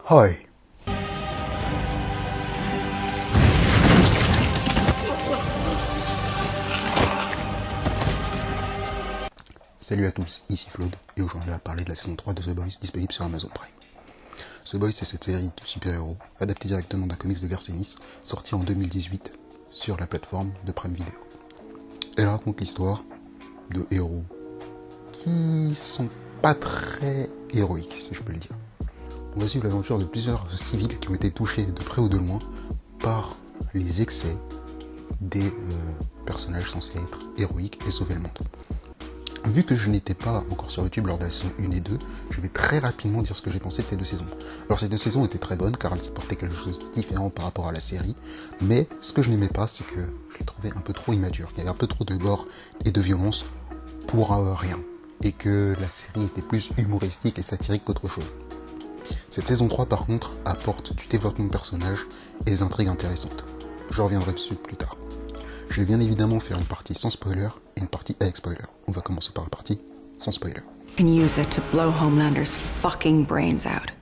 Hi. Salut à tous, ici Flood, et aujourd'hui on va parler de la saison 3 de The Boys disponible sur Amazon Prime. The Boys, c'est cette série de super-héros, adaptée directement d'un comics de Garcenis, sorti en 2018 sur la plateforme de Prime Video. Elle raconte l'histoire de héros qui sont pas très héroïques, si je peux le dire. On va suivre l'aventure de plusieurs civils qui ont été touchés de près ou de loin par les excès des personnages censés être héroïques et sauver le monde. Vu que je n'étais pas encore sur YouTube lors de la saison 1 et 2, je vais très rapidement dire ce que j'ai pensé de ces deux saisons. Alors ces deux saisons étaient très bonnes car elles apportaient quelque chose de différent par rapport à la série, mais ce que je n'aimais pas, c'est que je les trouvais un peu trop immatures. Il y avait un peu trop de gore et de violence pour rien, et que la série était plus humoristique et satirique qu'autre chose. Cette saison 3 par contre apporte du développement de personnages et des intrigues intéressantes. Je reviendrai dessus plus tard. Je vais bien évidemment faire une partie sans spoiler et une partie avec spoiler. On va commencer par la partie sans spoiler. Can use it to blow Homelander's fucking brains out.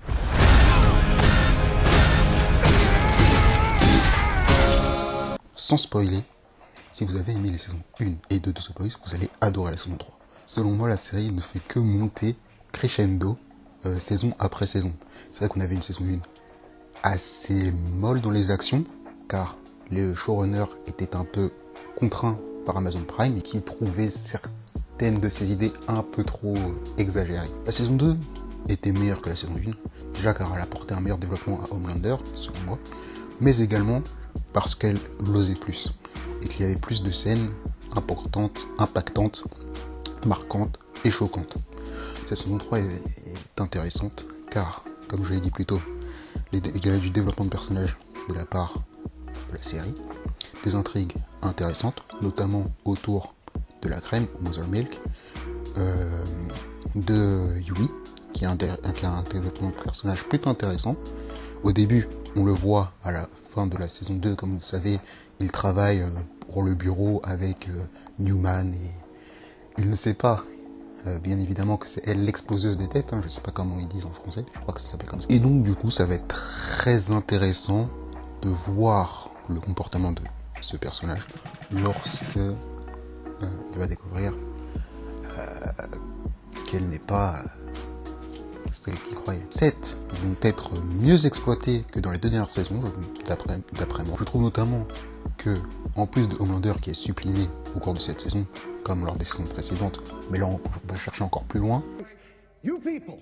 Sans spoiler, si vous avez aimé les saisons 1 et 2 de The Boys, vous allez adorer la saison 3. Selon moi, la série ne fait que monter crescendo saison après saison. C'est vrai qu'on avait une saison 1 assez molle dans les actions, car le showrunner était un peu contraint par Amazon Prime et qui trouvait certaines de ses idées un peu trop exagérées. La saison 2 était meilleure que la saison 1, déjà car elle apportait un meilleur développement à Homelander, selon moi, mais également parce qu'elle l'osait plus et qu'il y avait plus de scènes importantes, impactantes, marquantes et choquantes. Cette saison 3 est intéressante car, comme je l'ai dit plus tôt, il y a du développement de personnages de la part de la série, des intrigues intéressantes, notamment autour de la crème, Mother Milk, de Yui, qui a un développement de personnage plutôt intéressant. Au début, on le voit à la fin de la saison 2, comme vous savez, il travaille pour le bureau avec Newman et il ne sait pas, bien évidemment, que c'est elle l'exploseuse des têtes, je ne sais pas comment ils disent en français, je crois que ça s'appelle comme ça. Et donc du coup, ça va être très intéressant de voir le comportement de ce personnage lorsque il va découvrir qu'elle n'est pas celle qu'il croyait. 7 vont être mieux exploités que dans les deux dernières saisons, d'après moi. Je trouve notamment que, en plus de Homelander qui est supprimé au cours de cette saison, comme lors des saisons précédentes, mais là on va chercher encore plus loin. You people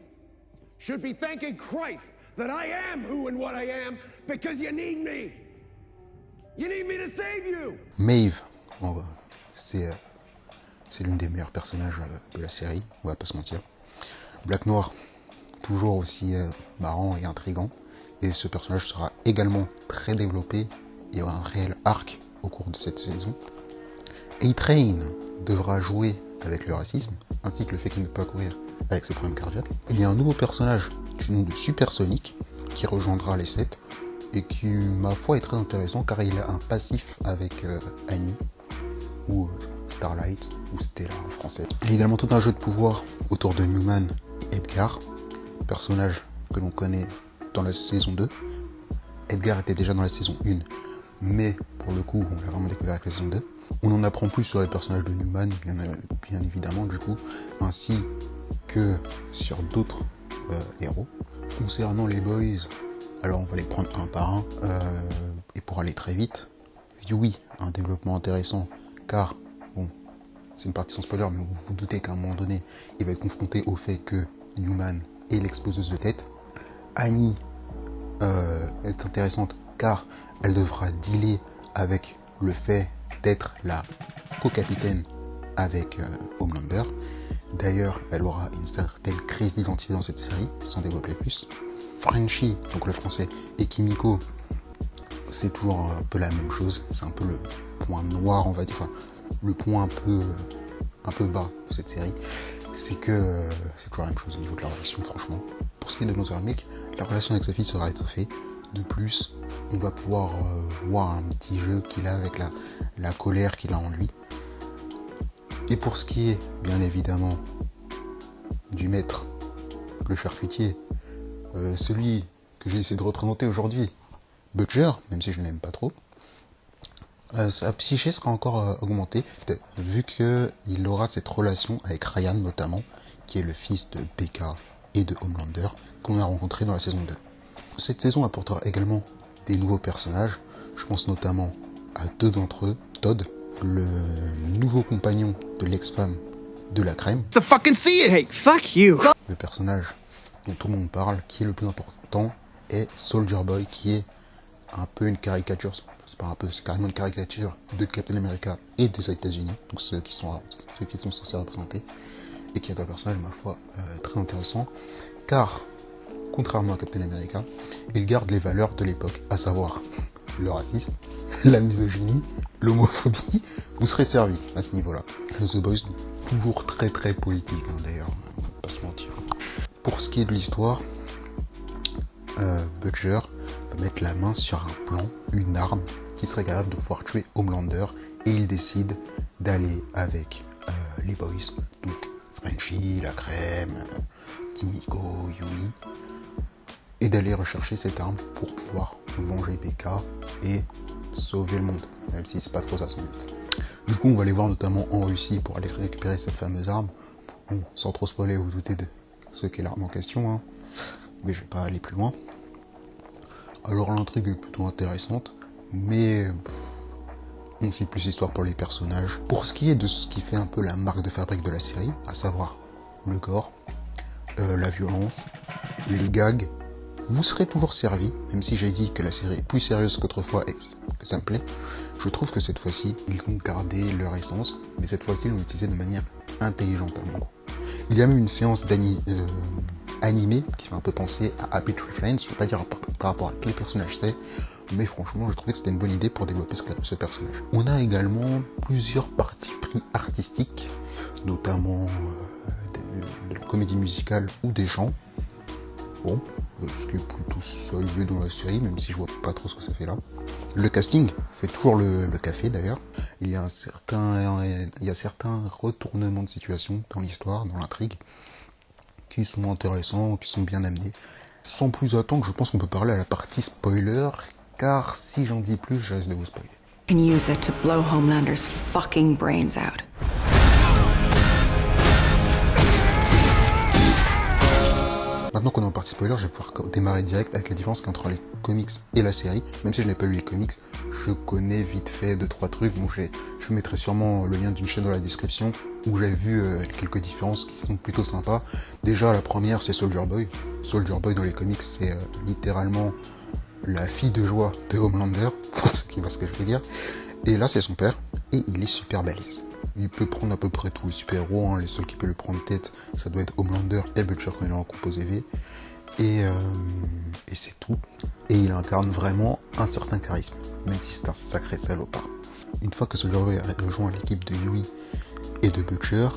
should be thanking Christ that I am who and what I am because you need me. You need me to save you. Maeve, c'est l'une des meilleurs personnages de la série, on va pas se mentir. Black Noir, toujours aussi marrant et intriguant, et ce personnage sera également très développé, il y aura un réel arc au cours de cette saison. A-Train devra jouer avec le racisme, ainsi que le fait qu'il ne peut pas courir avec ses problèmes cardiaques. Il y a un nouveau personnage du nom de Supersonic, qui rejoindra les 7, et qui, ma foi, est très intéressant, car il a un passif avec Annie, ou Starlight, ou Stella en français. Il y a également tout un jeu de pouvoir autour de Newman et Edgar, personnage que l'on connaît dans la saison 2. Edgar était déjà dans la saison 1, mais pour le coup, on l'a vraiment découvert avec la saison 2. On en apprend plus sur les personnages de Newman, bien évidemment, du coup, ainsi que sur d'autres héros. Concernant les boys, alors on va les prendre un par un, et pour aller très vite, Yui a un développement intéressant, car, bon, c'est une partie sans spoiler, mais vous vous doutez qu'à un moment donné, il va être confronté au fait que Newman est l'exploseuse de tête. Annie est intéressante, car elle devra dealer avec le fait d'être la co-capitaine avec Homelander. D'ailleurs, elle aura une certaine crise d'identité dans cette série, sans développer plus. Frenchie, donc le français, et Kimiko, c'est toujours un peu la même chose. C'est un peu le point noir, on va dire, enfin, le point un peu bas de cette série. C'est que c'est toujours la même chose au niveau de la relation, franchement. Pour ce qui est de Mother Milk, la relation avec sa fille sera étoffée. De plus, on va pouvoir voir un petit jeu qu'il a avec la colère qu'il a en lui. Et pour ce qui est, bien évidemment, du maître, le charcutier, celui que j'ai essayé de représenter aujourd'hui. Butcher, même si je ne l'aime pas trop, sa psyché sera encore augmentée, vu qu'il aura cette relation avec Ryan notamment, qui est le fils de Becca et de Homelander, qu'on a rencontré dans la saison 2. Cette saison apportera également des nouveaux personnages, je pense notamment à deux d'entre eux, Todd, le nouveau compagnon de l'ex-femme de la crème. To fucking see it! Hey, fuck you! Le personnage dont tout le monde parle, qui est le plus important, est Soldier Boy, qui est un peu une caricature, c'est pas un peu, c'est carrément une caricature de Captain America et des États-Unis, donc ceux qui sont censés représenter, et qui est un personnage, ma foi, très intéressant, car, contrairement à Captain America, il garde les valeurs de l'époque, à savoir le racisme, la misogynie, l'homophobie. Vous serez servi à ce niveau-là. The Boys, toujours très très politique, hein, d'ailleurs, on va pas se mentir. Pour ce qui est de l'histoire, Butcher va mettre la main sur un plan, une arme, qui serait capable de pouvoir tuer Homelander, et il décide d'aller avec les Boys, donc Frenchie, la crème, Kimiko, Yui, et d'aller rechercher cette arme pour pouvoir venger Becca et sauver le monde, même si c'est pas trop ça son but. Du coup, on va aller voir notamment en Russie pour aller récupérer cette fameuse arme. Bon, sans trop spoiler, vous doutez de ce qu'est l'arme en question, hein. Mais je vais pas aller plus loin. Alors l'intrigue est plutôt intéressante, mais on suit plus l'histoire pour les personnages. Pour ce qui est de ce qui fait un peu la marque de fabrique de la série, à savoir le gore, la violence, les gags, vous serez toujours servi, même si j'ai dit que la série est plus sérieuse qu'autrefois et que ça me plaît. Je trouve que cette fois-ci, ils ont gardé leur essence, mais cette fois-ci, ils l'ont utilisé de manière intelligente à mon goût. Il y a même une séance animée qui fait un peu penser à Happy Tree Friends, je ne veux pas dire par rapport à quel personnage c'est, mais franchement, je trouvais que c'était une bonne idée pour développer ce personnage. On a également plusieurs parties pris artistiques, notamment de la comédie musicale ou des chants. Bon, ce qui est plutôt salué dans la série, même si je vois pas trop ce que ça fait là. Le casting fait toujours le café d'ailleurs. Il y a certains retournements de situation dans l'histoire, dans l'intrigue, qui sont intéressants, qui sont bien amenés. Sans plus attendre, je pense qu'on peut parler à la partie spoiler, car si j'en dis plus, je risque de vous spoiler. Can use it to blow Homelander's fucking brains out. Maintenant qu'on est en partie spoiler, je vais pouvoir démarrer direct avec la différence qu'entre les comics et la série. Même si je n'ai pas lu les comics, je connais vite fait 2-3 trucs. Bon, je mettrai sûrement le lien d'une chaîne dans la description où j'ai vu quelques différences qui sont plutôt sympas. Déjà, la première, c'est Soldier Boy. Soldier Boy dans les comics, c'est littéralement la fille de joie de Homelander, pour ceux qui voient ce que je veux dire. Et là, c'est son père, et il est super balèze. Il peut prendre à peu près tous les super-héros, hein. Les seuls qui peuvent le prendre tête, ça doit être Homelander et Butcher quand il est en composé V. Et c'est tout. Et il incarne vraiment un certain charisme, même si c'est un sacré salopard. Une fois que Soldier Boy a rejoint l'équipe de Yui et de Butcher,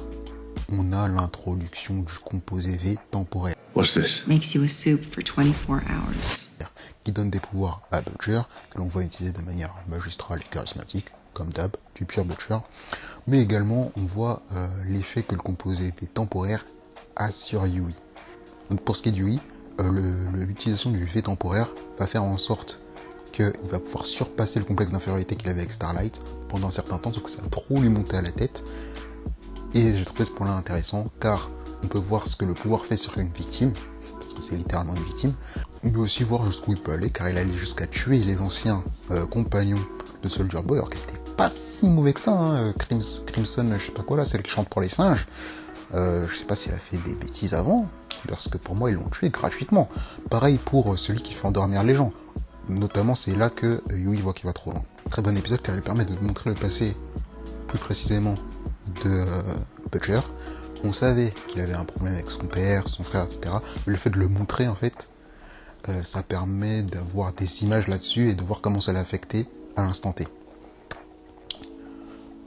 on a l'introduction du composé V temporaire. What's this? Makes you a soup for 24 hours. Qui donne des pouvoirs à Butcher, que l'on voit utiliser de manière magistrale et charismatique, comme d'hab, du pur Butcher. Mais également, on voit l'effet que le composé V temporaire a sur Yui. Donc pour ce qui est de Yui, l'utilisation du V temporaire va faire en sorte qu'il va pouvoir surpasser le complexe d'infériorité qu'il avait avec Starlight pendant un certain temps, sauf que ça va trop lui monter à la tête. Et j'ai trouvé ce point-là intéressant, car on peut voir ce que le pouvoir fait sur une victime, parce que c'est littéralement une victime, on peut aussi voir jusqu'où il peut aller, car il allait jusqu'à tuer les anciens compagnons de Soldier Boy, alors que c'était pas si mauvais que ça, hein. Crimson, je sais pas quoi là, celle qui chante pour les singes, je sais pas si elle a fait des bêtises avant, parce que pour moi ils l'ont tué gratuitement. Pareil pour celui qui fait endormir les gens, notamment c'est là que Yui voit qu'il va trop loin. Très bon épisode car il permet de montrer le passé, plus précisément de Butcher. On savait qu'il avait un problème avec son père, son frère, etc. Mais le fait de le montrer en fait, ça permet d'avoir des images là-dessus et de voir comment ça l'a affecté à l'instant T.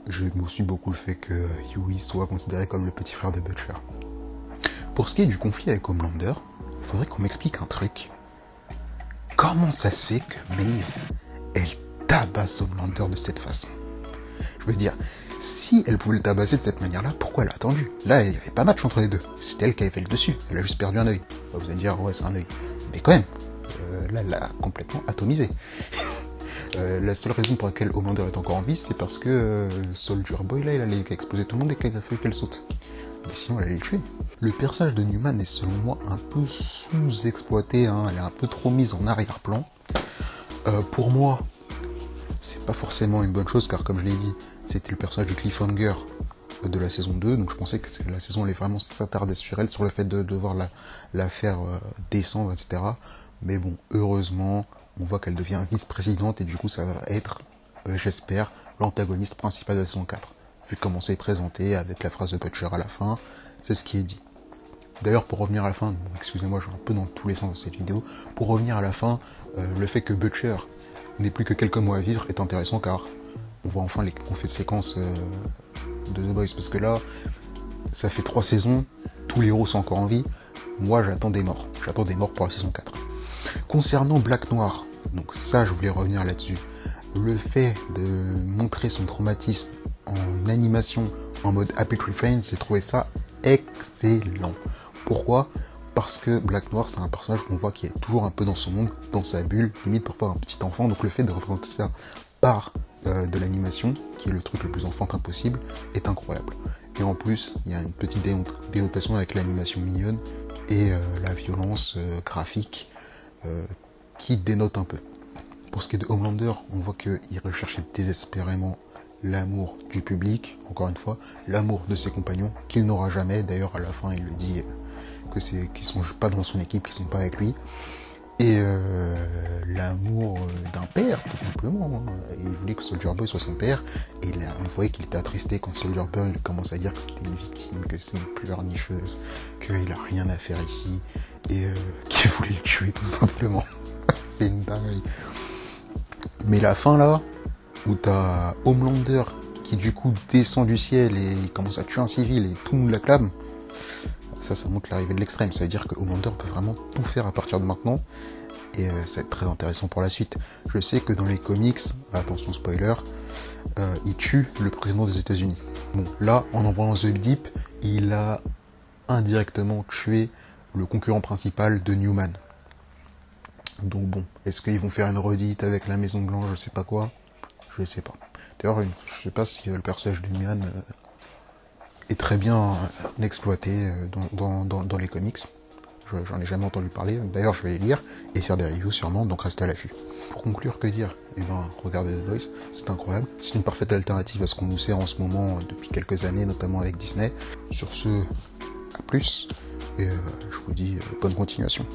J'aime aussi beaucoup le fait que Yui soit considéré comme le petit frère de Butcher. Pour ce qui est du conflit avec Homelander, il faudrait qu'on m'explique un truc. Comment ça se fait que Maeve, elle tabasse Homelander de cette façon? Je veux dire, si elle pouvait le tabasser de cette manière-là, pourquoi elle a attendu? Là, il n'y avait pas match entre les deux. C'était elle qui avait fait le dessus. Elle a juste perdu un œil. Vous allez me dire, ouais, c'est un œil. Mais quand même, là, elle l'a complètement atomisé. La seule raison pour laquelle Homelander est encore en vie, c'est parce que Soldier Boy, là, il allait exploser tout le monde et qu'il a fallu qu'elle saute. Mais sinon, elle allait le tuer. Le personnage de Newman est selon moi un peu sous-exploité, hein. Elle est un peu trop mise en arrière-plan. Pour moi, c'est pas forcément une bonne chose, car comme je l'ai dit, c'était le personnage du cliffhanger de la saison 2, donc je pensais que la saison allait vraiment s'attarder sur elle, sur le fait de devoir la faire descendre, etc. Mais bon, heureusement, on voit qu'elle devient vice-présidente, et du coup ça va être, j'espère, l'antagoniste principal de la saison 4. Vu comment c'est présenté, avec la phrase de Butcher à la fin, c'est ce qui est dit. D'ailleurs, pour revenir à la fin, excusez-moi, je vais un peu dans tous les sens de cette vidéo, pour revenir à la fin, le fait que Butcher n'ait plus que quelques mois à vivre est intéressant, car on voit enfin les conséquences de The Boys, parce que là, ça fait 3 saisons, tous les héros sont encore en vie, moi j'attends des morts pour la saison 4. Concernant Black Noir, donc ça je voulais revenir là-dessus, le fait de montrer son traumatisme en animation, en mode Happy Tree Friends, j'ai trouvé ça excellent. Pourquoi ? Parce que Black Noir, c'est un personnage qu'on voit qui est toujours un peu dans son monde, dans sa bulle, limite parfois un petit enfant, donc le fait de représenter ça par de l'animation, qui est le truc le plus enfantin possible, est incroyable. Et en plus, il y a une petite dénotation avec l'animation mignonne et la violence graphique qui dénote un peu. Pour ce qui est de Homelander, on voit qu'il recherchait désespérément l'amour du public, encore une fois, l'amour de ses compagnons, qu'il n'aura jamais. D'ailleurs, à la fin, il le dit qu'ils sont pas dans son équipe, qu'ils sont pas avec lui. Et l'amour d'un père, tout simplement. Il voulait que Soldier Boy soit son père, et là, on voyait qu'il était attristé quand Soldier Boy commence à dire que c'était une victime, que c'est une pleurnicheuse, qu'il a rien à faire ici, et qu'il voulait le tuer, tout simplement. C'est une dinguerie. Mais la fin, là, où t'as Homelander qui du coup descend du ciel et commence à tuer un civil et tout le monde l'acclame, ça montre l'arrivée de l'extrême. Ça veut dire que Homelander peut vraiment tout faire à partir de maintenant, et ça va être très intéressant pour la suite. Je sais que dans les comics, attention spoiler, il tue le président des États-Unis. Bon, là, en envoyant The Deep, il a indirectement tué le concurrent principal de Newman. Donc bon, est-ce qu'ils vont faire une redite avec la Maison Blanche, je sais pas quoi, je sais pas. D'ailleurs, je sais pas si le personnage de Newman est très bien exploité dans les comics. J'en ai jamais entendu parler. D'ailleurs, je vais les lire et faire des reviews sûrement, donc restez à l'affût. Pour conclure, que dire ? Eh ben, regardez The Boys, c'est incroyable. C'est une parfaite alternative à ce qu'on nous sert en ce moment depuis quelques années, notamment avec Disney. Sur ce, à plus, et je vous dis bonne continuation.